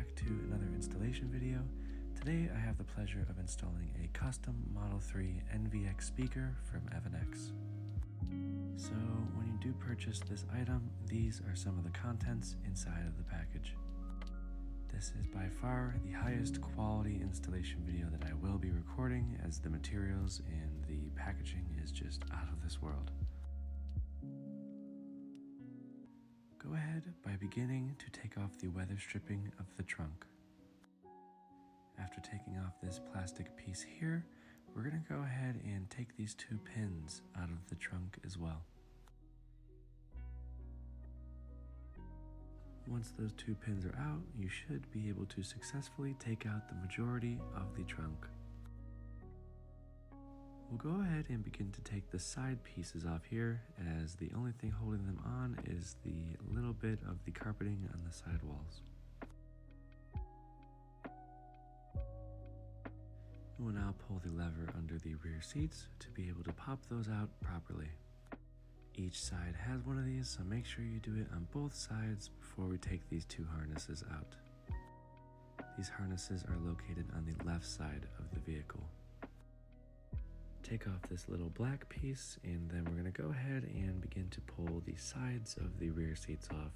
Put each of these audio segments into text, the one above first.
back to another installation video. Today I have the pleasure of installing a custom Model 3 NVX speaker from Evannex. So when you do purchase this item, these are some of the contents inside of the package. This is by far the highest quality installation video that I will be recording, as the materials and the packaging is just out of this world. Go ahead by beginning to take off the weather stripping of the trunk. After taking off this plastic piece here, we're going to go ahead and take these two pins out of the trunk as well. Once those two pins are out, you should be able to successfully take out the majority of the trunk. We'll go ahead and begin to take the side pieces off here, as the only thing holding them on is the little bit of the carpeting on the side walls. We will now pull the lever under the rear seats to be able to pop those out properly. Each side has one of these, so make sure you do it on both sides before we take these two harnesses out. These harnesses are located on the left side of the vehicle. Take off this little black piece, and then we're going to go ahead and begin to pull the sides of the rear seats off.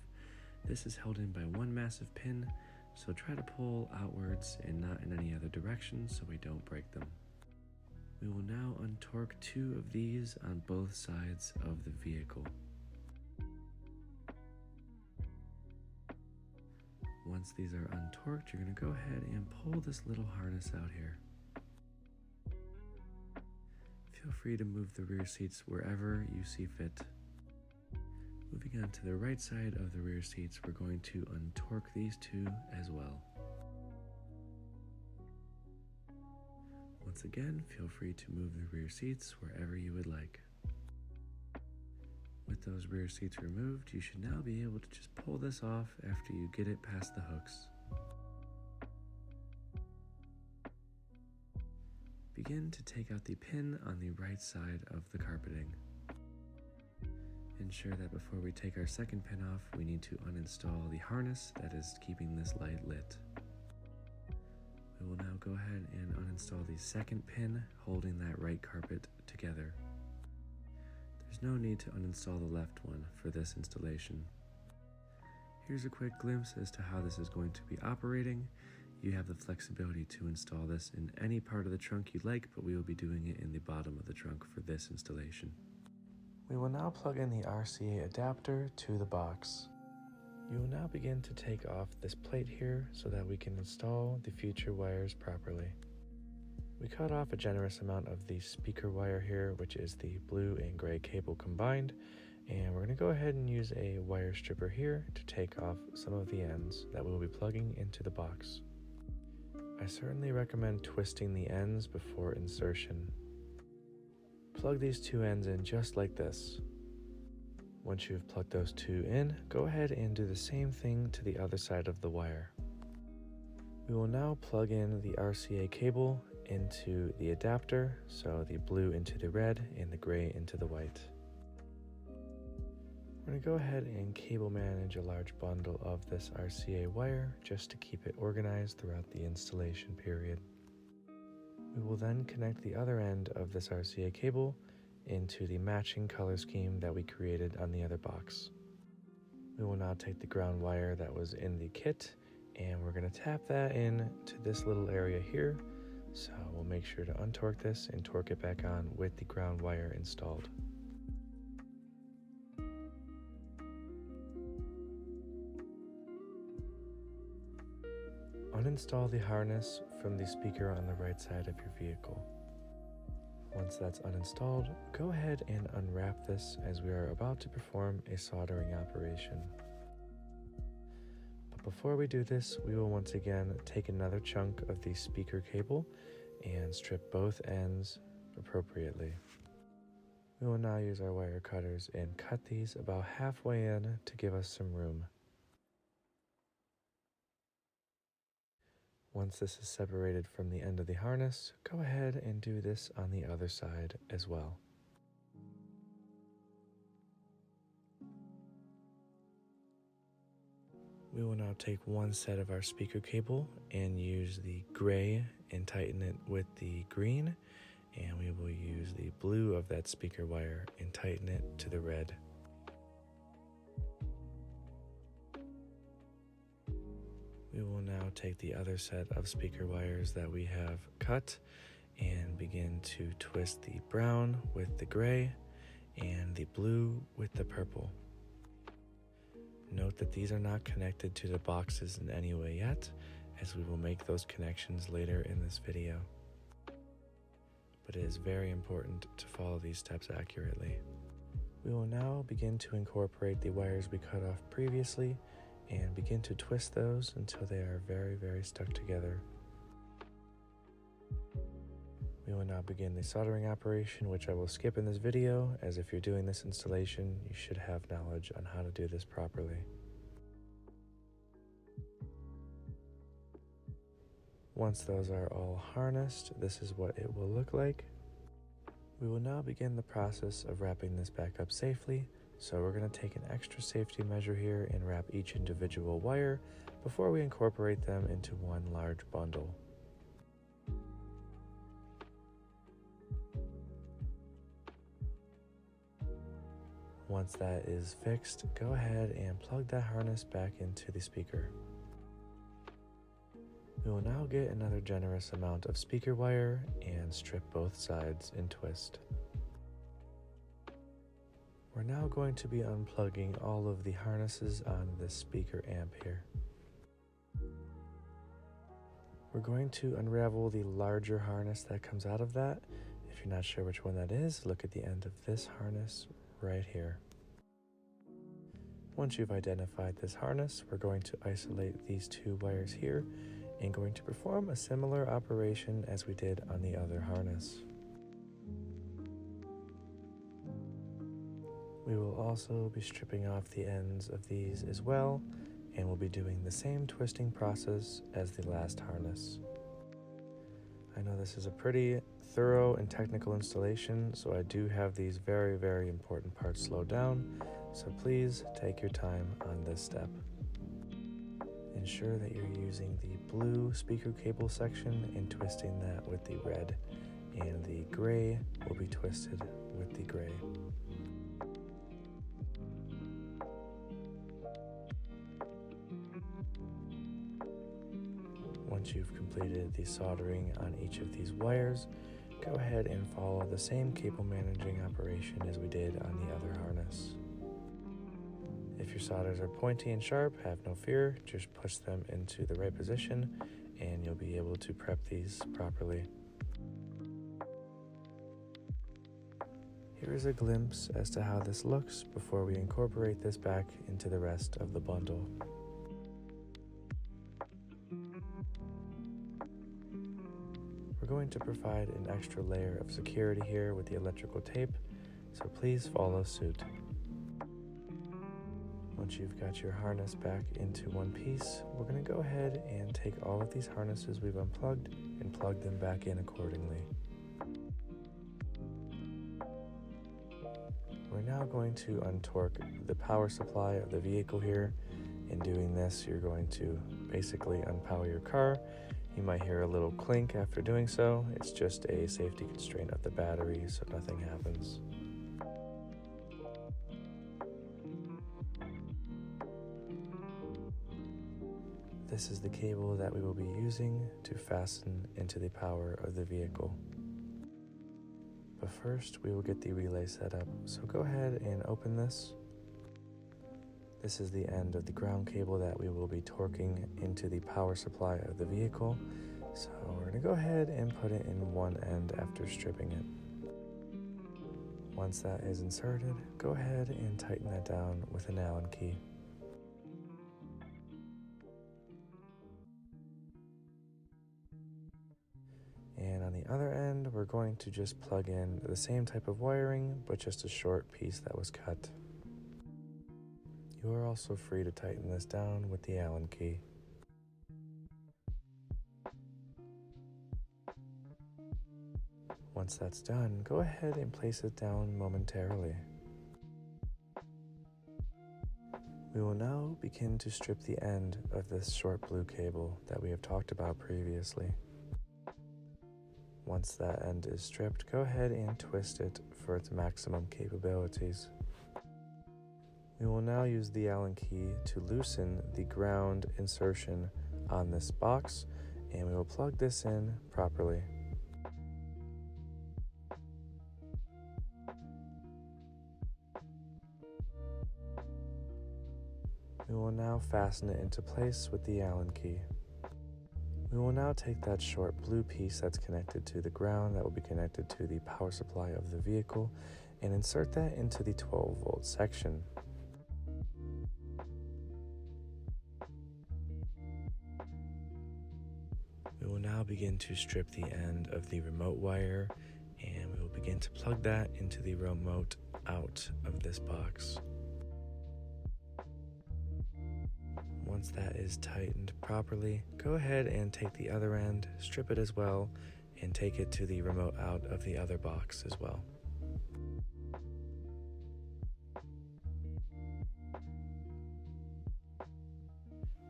This is held in by one massive pin, so try to pull outwards and not in any other direction so we don't break them. We will now untorque two of these on both sides of the vehicle. Once these are untorqued, you're going to go ahead and pull this little harness out here. Feel free to move the rear seats wherever you see fit. Moving on to the right side of the rear seats, we're going to untorque these two as well. Once again, feel free to move the rear seats wherever you would like. With those rear seats removed, you should now be able to just pull this off after you get it past the hooks. Begin to take out the pin on the right side of the carpeting. Ensure that before we take our second pin off, we need to uninstall the harness that is keeping this light lit. We will now go ahead and uninstall the second pin holding that right carpet together. There's no need to uninstall the left one for this installation. Here's a quick glimpse as to how this is going to be operating. You have the flexibility to install this in any part of the trunk you like, but we will be doing it in the bottom of the trunk for this installation. We will now plug in the RCA adapter to the box. You will now begin to take off this plate here so that we can install the future wires properly. We cut off a generous amount of the speaker wire here, which is the blue and gray cable combined, and we're going to go ahead and use a wire stripper here to take off some of the ends that we will be plugging into the box. I certainly recommend twisting the ends before insertion. Plug these two ends in just like this. Once you've plugged those two in, go ahead and do the same thing to the other side of the wire. We will now plug in the RCA cable into the adapter, so the blue into the red and the gray into the white. We're going to go ahead and cable manage a large bundle of this RCA wire just to keep it organized throughout the installation period. We will then connect the other end of this RCA cable into the matching color scheme that we created on the other box. We will now take the ground wire that was in the kit, and we're going to tap that in to this little area here, so we'll make sure to untorque this and torque it back on with the ground wire installed. Uninstall the harness from the speaker on the right side of your vehicle. Once that's uninstalled, go ahead and unwrap this, as we are about to perform a soldering operation. But before we do this, we will once again take another chunk of the speaker cable and strip both ends appropriately. We will now use our wire cutters and cut these about halfway in to give us some room. Once this is separated from the end of the harness, go ahead and do this on the other side as well. We will now take one set of our speaker cable and use the gray and tighten it with the green, and we will use the blue of that speaker wire and tighten it to the red. We will now take the other set of speaker wires that we have cut and begin to twist the brown with the gray and the blue with the purple. Note that these are not connected to the boxes in any way yet, as we will make those connections later in this video. But it is very important to follow these steps accurately. We will now begin to incorporate the wires we cut off previously and begin to twist those until they are very stuck together. We will now begin the soldering operation, which I will skip in this video, as if you're doing this installation, you should have knowledge on how to do this properly. Once those are all harnessed, this is what it will look like. We will now begin the process of wrapping this back up safely, so we're going to take an extra safety measure here and wrap each individual wire before we incorporate them into one large bundle. Once that is fixed, go ahead and plug that harness back into the speaker. We will now get another generous amount of speaker wire and strip both sides and twist. We're now going to be unplugging all of the harnesses on this speaker amp here. We're going to unravel the larger harness that comes out of that. If you're not sure which one that is, look at the end of this harness right here. Once you've identified this harness, we're going to isolate these two wires here and going to perform a similar operation as we did on the other harness. We will also be stripping off the ends of these as well, and we'll be doing the same twisting process as the last harness. I know this is a pretty thorough and technical installation, so I do have these very important parts slowed down, so please take your time on this step. Ensure that you're using the blue speaker cable section and twisting that with the red, and the gray will be twisted with the gray. Once you've completed the soldering on each of these wires, go ahead and follow the same cable managing operation as we did on the other harness. If your solders are pointy and sharp, have no fear, just push them into the right position and you'll be able to prep these properly. Here is a glimpse as to how this looks before we incorporate this back into the rest of the bundle. We're going to provide an extra layer of security here with the electrical tape, so please follow suit. Once you've got your harness back into one piece, we're going to go ahead and take all of these harnesses we've unplugged and plug them back in accordingly. We're now going to untorque the power supply of the vehicle here. In doing this, you're going to basically unpower your car. You might hear a little clink after doing so. It's just a safety constraint of the battery, so nothing happens. This is the cable that we will be using to fasten into the power of the vehicle. But first, we will get the relay set up, so go ahead and open this. This is the end of the ground cable that we will be torquing into the power supply of the vehicle, so we're going to go ahead and put it in one end after stripping it. Once that is inserted, go ahead and tighten that down with an Allen key. And on the other end, we're going to just plug in the same type of wiring, but just a short piece that was cut. You are also free to tighten this down with the Allen key. Once that's done, go ahead and place it down momentarily. We will now begin to strip the end of this short blue cable that we have talked about previously. Once that end is stripped, go ahead and twist it for its maximum capabilities. We will now use the Allen key to loosen the ground insertion on this box, and we will plug this in properly. We will now fasten it into place with the Allen key. We will now take that short blue piece that's connected to the ground, that will be connected to the power supply of the vehicle, and insert that into the 12-volt section. We will now begin to strip the end of the remote wire, and we will begin to plug that into the remote out of this box. Once that is tightened properly, go ahead and take the other end, strip it as well, and take it to the remote out of the other box as well.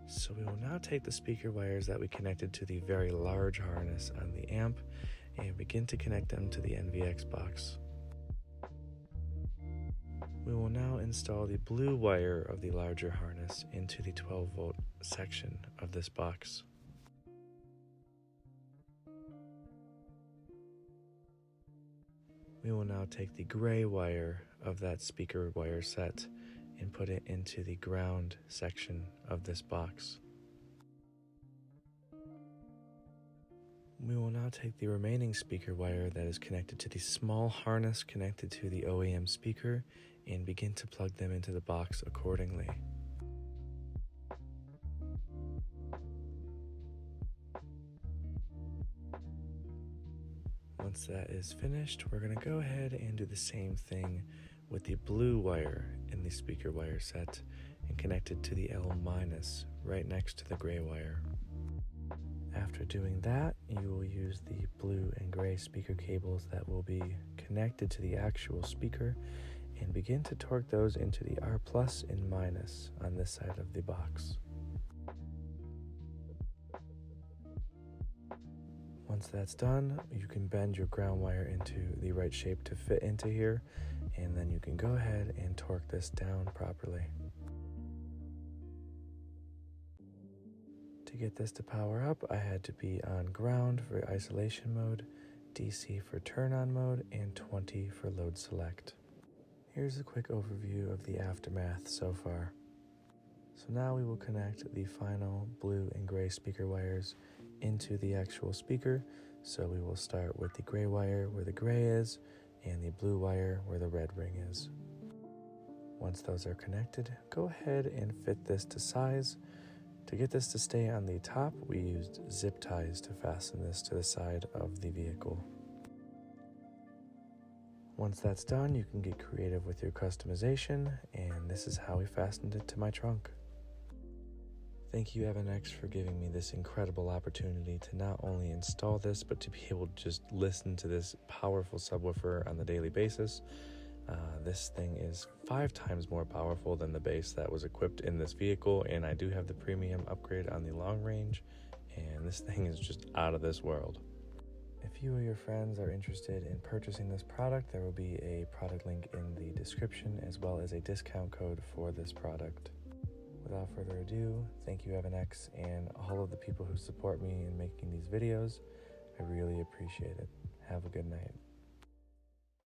So we will now take the speaker wires that we connected to the very large harness on the amp and begin to connect them to the NVX box. We will now install the blue wire of the larger harness into the 12-volt section of this box. We will now take the gray wire of that speaker wire set and put it into the ground section of this box. We will now take the remaining speaker wire that is connected to the small harness connected to the OEM speaker and begin to plug them into the box accordingly. Once that is finished, we're going to go ahead and do the same thing with the blue wire in the speaker wire set and connect it to the L- right next to the gray wire. After doing that, you will use the blue and gray speaker cables that will be connected to the actual speaker and begin to torque those into the R+ and minus on this side of the box. Once that's done, you can bend your ground wire into the right shape to fit into here, and then you can go ahead and torque this down properly. To get this to power up, I had to be on ground for isolation mode, DC for turn on mode, and 20 for load select. Here's a quick overview of the aftermath so far. So now we will connect the final blue and gray speaker wires into the actual speaker. So we will start with the gray wire where the gray is and the blue wire where the red ring is. Once those are connected, go ahead and fit this to size. To get this to stay on the top, we used zip ties to fasten this to the side of the vehicle. Once that's done, you can get creative with your customization, and this is how we fastened it to my trunk. Thank you, Evannex, for giving me this incredible opportunity to not only install this, but to be able to just listen to this powerful subwoofer on the daily basis. This thing is 5 times more powerful than the bass that was equipped in this vehicle, and I do have the premium upgrade on the long range, and this thing is just out of this world. If you or your friends are interested in purchasing this product, there will be a product link in the description as well as a discount code for this product. Without further ado, thank you, Evannex, and all of the people who support me in making these videos. I really appreciate it. Have a good night.